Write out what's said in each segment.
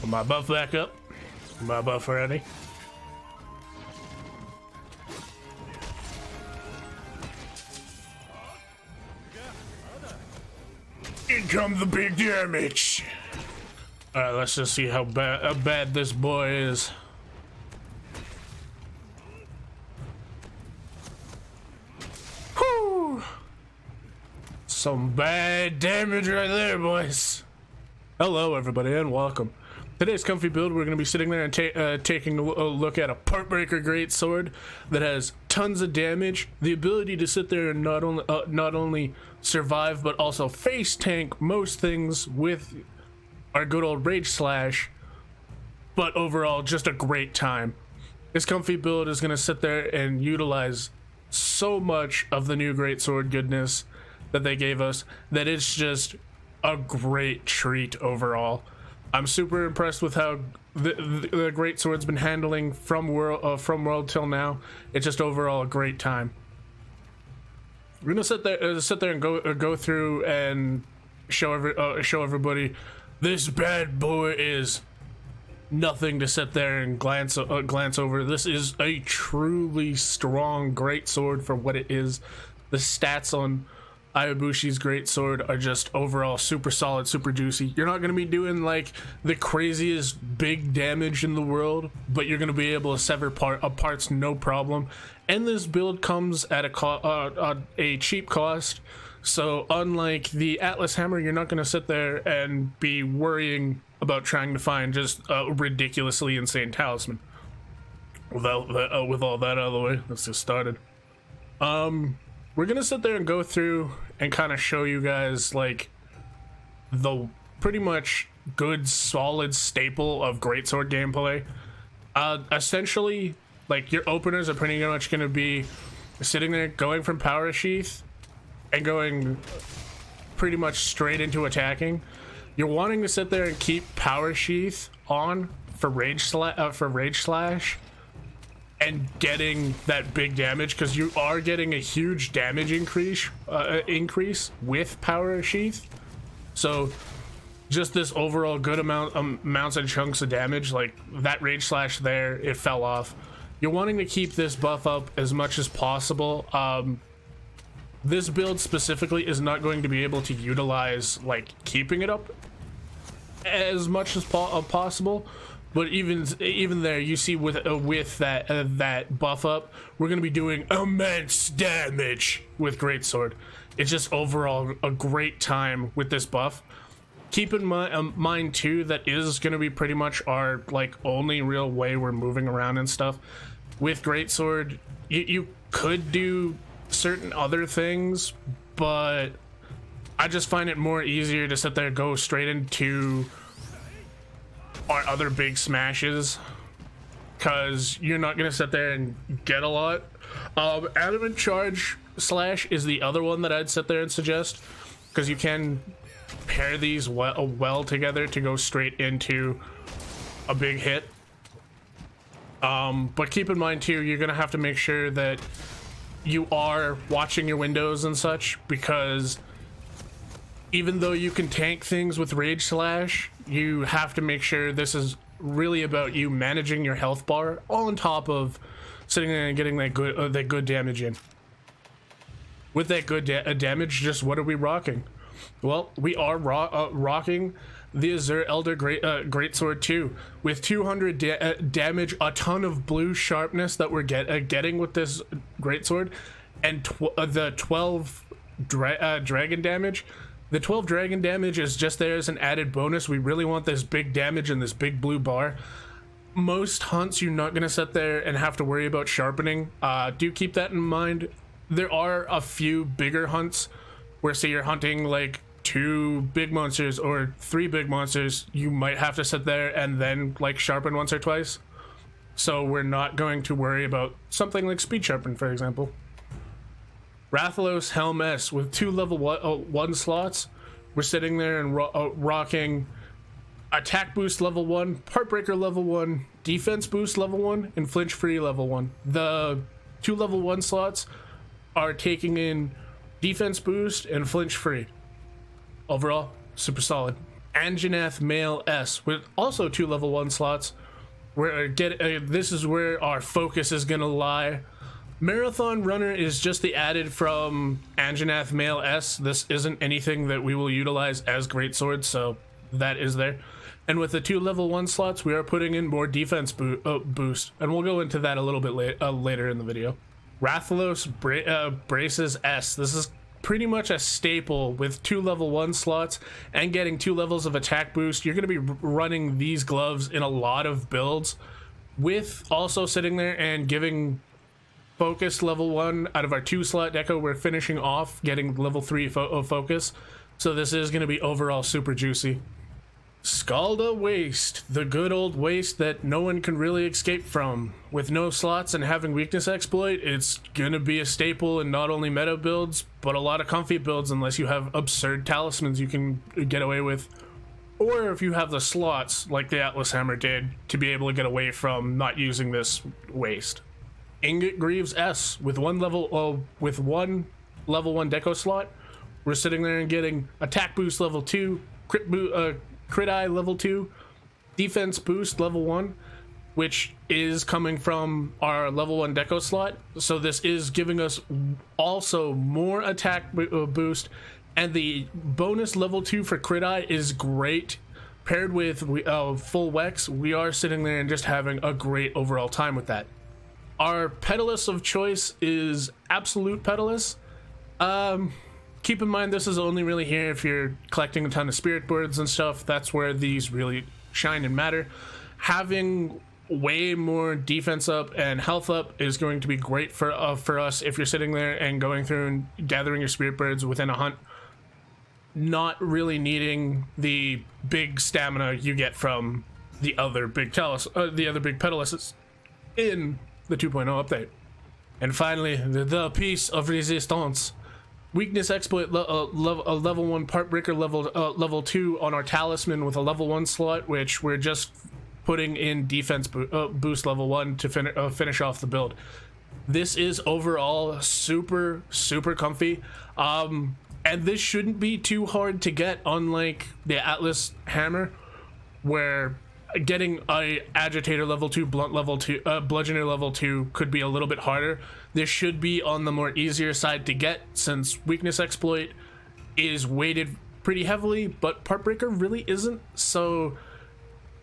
Put my buff back up. My buff ready. In comes the big damage. Alright, let's just see how bad this boy is. Whew. Some bad damage right there, boys. Hello, everybody, and welcome. Today's comfy build, we're going to be sitting there and taking a look at a Partbreaker greatsword that has tons of damage, the ability to sit there and not only survive but also face tank most things with our good old Rage Slash, but overall just a great time. This comfy build is going to sit there and utilize so much of the new greatsword goodness that they gave us that it's just a great treat overall. I'm super impressed with how the greatsword's been handling from world till now. It's just overall a great time. We're gonna sit there and go through and show everybody this bad boy is nothing to sit there and glance over. This is a truly strong greatsword for what it is. The stats on Ayabushi's greatsword are just overall super solid, super juicy. You're not going to be doing like the craziest big damage in the world, but you're going to be able to sever parts no problem. And this build comes at a cheap cost, so unlike the Atlas Hammer, you're not going to sit there and be worrying about trying to find just a ridiculously insane talisman. With all that out of the way, let's get started. We're gonna sit there and go through and kind of show you guys like the pretty much good solid staple of greatsword gameplay. Essentially, like your openers are pretty much gonna be sitting there going from power sheath and going pretty much straight into attacking. You're wanting to sit there and keep power sheath on for rage slash and getting that big damage, because you are getting a huge damage increase with power sheath. So just this overall good amounts and chunks of damage, like that rage slash there, it fell off. You're wanting to keep this buff up as much as possible. This build specifically is not going to be able to utilize like keeping it up as much as possible. But even there, you see with that buff up, we're gonna be doing immense damage with greatsword. It's just overall a great time with this buff. Keep in mind too, that is gonna be pretty much our like only real way we're moving around and stuff. With greatsword, you could do certain other things, but I just find it more easier to sit there and go straight into our other big smashes, because you're not gonna sit there and get a lot. Adamant Charge Slash is the other one that I'd sit there and suggest, because you can pair these well together to go straight into a big hit. But keep in mind too, you're gonna have to make sure that you are watching your windows and such, because even though you can tank things with Rage Slash, you have to make sure this is really about you managing your health bar, all on top of sitting there and getting that good damage in. With that good damage, just what are we rocking? Well, we are rocking the Azure Elder Greatsword 2 with 200 damage, a ton of blue sharpness that we're getting with this greatsword, and the 12 dragon damage. The 12 dragon damage is just there as an added bonus. We really want this big damage and this big blue bar. Most hunts, you're not going to sit there and have to worry about sharpening. Do keep that in mind. There are a few bigger hunts where, say you're hunting like 2 big monsters or 3 big monsters, you might have to sit there and then like sharpen once or twice. So we're not going to worry about something like speed sharpen, for example. Rathalos Helm S with 2 level 1 slots. We're sitting there and rocking attack boost level 1, Partbreaker level 1, defense boost level 1, and flinch free level 1. The 2 level 1 slots are taking in defense boost and flinch free. Overall, super solid. Anjanath Male S with also 2 level 1 slots. This is where our focus is gonna lie. Marathon Runner is just the added from Anjanath Male S. This isn't anything that we will utilize as greatsword, so that is there. And with the 2 level 1 slots, we are putting in more defense boost, and we'll go into that a little bit later in the video. Rathalos Braces S. This is pretty much a staple with 2 level 1 slots and getting 2 levels of attack boost. You're going to be running these gloves in a lot of builds, with also sitting there and giving focus level 1 out of our 2 slot deco. We're finishing off getting level 3 of focus, so this is going to be overall super juicy. Scalda Waste, the good old waste that no one can really escape from. With no slots and having weakness exploit, it's gonna be a staple in not only meta builds, but a lot of comfy builds unless you have absurd talismans you can get away with. Or if you have the slots, like the Atlas Hammer did, to be able to get away from not using this waste. Ingot Greaves S, with one level 1 deco slot, we're sitting there and getting attack boost level 2, crit eye level 2, defense boost level 1, which is coming from our level 1 deco slot. So this is giving us also more attack boost, and the bonus level 2 for crit eye is great. Paired with full Wex, we are sitting there and just having a great overall time with that. Our Petalus of choice is Absolute Petalus. Keep in mind, this is only really here if you're collecting a ton of spirit boards and stuff. That's where these really shine and matter. Having way more defense up and health up is going to be great for us if you're sitting there and going through and gathering your spirit birds within a hunt, not really needing the big stamina you get from the other big Petaluses in the 2.0 update. And finally, the piece of resistance. Weakness exploit level 1 Partbreaker level 2 on our talisman with a level 1 slot, which we're just putting in defense boost level 1 to finish off the build. This is overall super comfy, and this shouldn't be too hard to get, unlike the Atlas Hammer, where getting a agitator level 2, blunt level 2, bludgeoner level 2 could be a little bit harder. This should be on the more easier side to get, since weakness exploit is weighted pretty heavily, but Partbreaker really isn't. So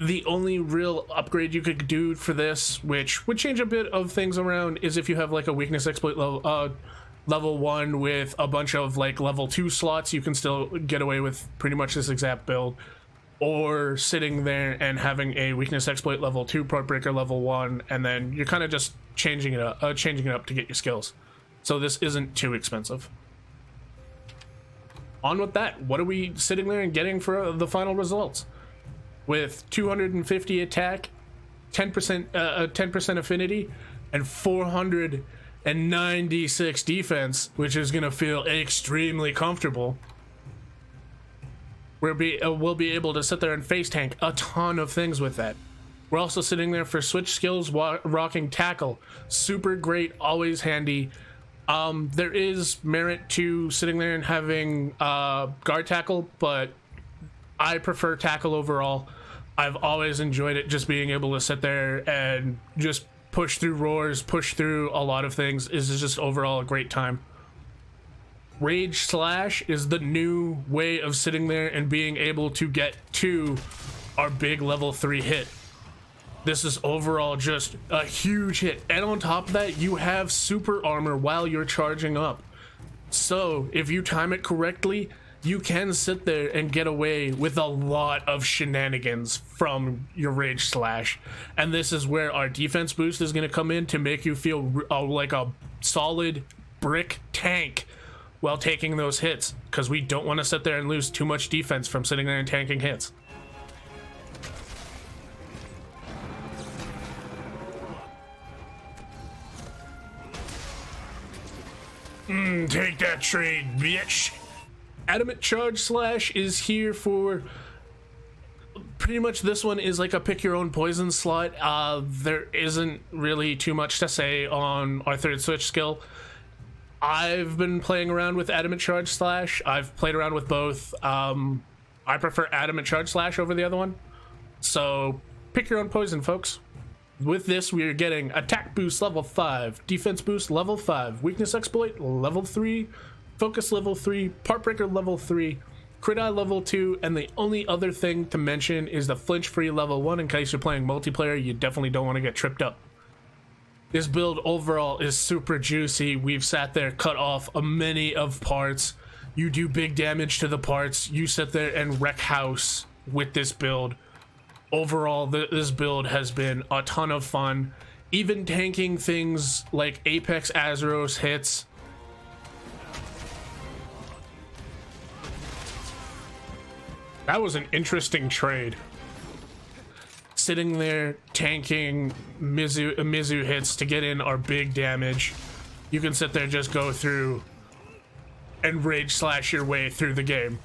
the only real upgrade you could do for this, which would change a bit of things around, is if you have like a weakness exploit level 1 with a bunch of like level 2 slots, you can still get away with pretty much this exact build. Or sitting there and having a weakness exploit level 2, Partbreaker level 1, and then you're kind of just changing it up to get your skills. So this isn't too expensive. On with that, what are we sitting there and getting for the final results? With 250 attack, 10% affinity, and 496 defense, which is gonna feel extremely comfortable. We'll be able to sit there and face tank a ton of things with that. We're also sitting there for switch skills, rocking tackle. Super great, always handy. There is merit to sitting there and having guard tackle, but I prefer tackle overall. I've always enjoyed it, just being able to sit there and just push through roars, push through a lot of things. Is just overall a great time. Rage Slash is the new way of sitting there and being able to get to our big level 3 hit. This is overall just a huge hit, and on top of that, you have super armor while you're charging up. So if you time it correctly, you can sit there and get away with a lot of shenanigans from your Rage Slash. And this is where our defense boost is going to come in to make you feel like a solid brick tank while taking those hits, because we don't want to sit there and lose too much defense from sitting there and tanking hits. Take that trade, bitch. Adamant Charge Slash is here for pretty much, this one is like a pick your own poison slot. There isn't really too much to say on our third switch skill. I've been playing around with Adamant Charge Slash. I've played around with both. I prefer adamant charge slash over the other one. So pick your own poison, folks. With this, we are getting attack boost level 5, defense boost level 5, weakness exploit level 3, focus level 3, Partbreaker level 3, crit eye level 2, and the only other thing to mention is the flinch free level 1 in case you're playing multiplayer. You definitely don't want to get tripped up. This build overall is super juicy. We've sat there, cut off many of parts. You do big damage to the parts. You sit there and wreck house with this build. Overall, this build has been a ton of fun. Even tanking things like Apex Azeros hits. That was an interesting trade. Sitting there tanking Mizu hits to get in our big damage. You can sit there, just go through and rage slash your way through the game.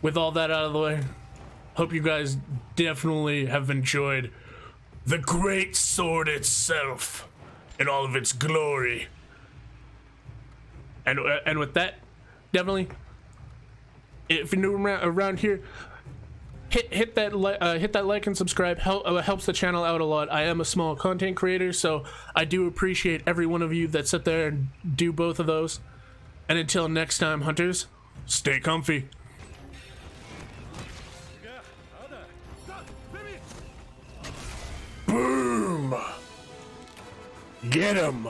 With all that out of the way, hope you guys definitely have enjoyed the great sword itself in all of its glory. And with that, definitely, if you're new around here, hit that like and subscribe. Helps the channel out a lot. I am a small content creator, so I do appreciate every one of you that sit there and do both of those. And until next time, hunters, stay comfy. Boom! Get him!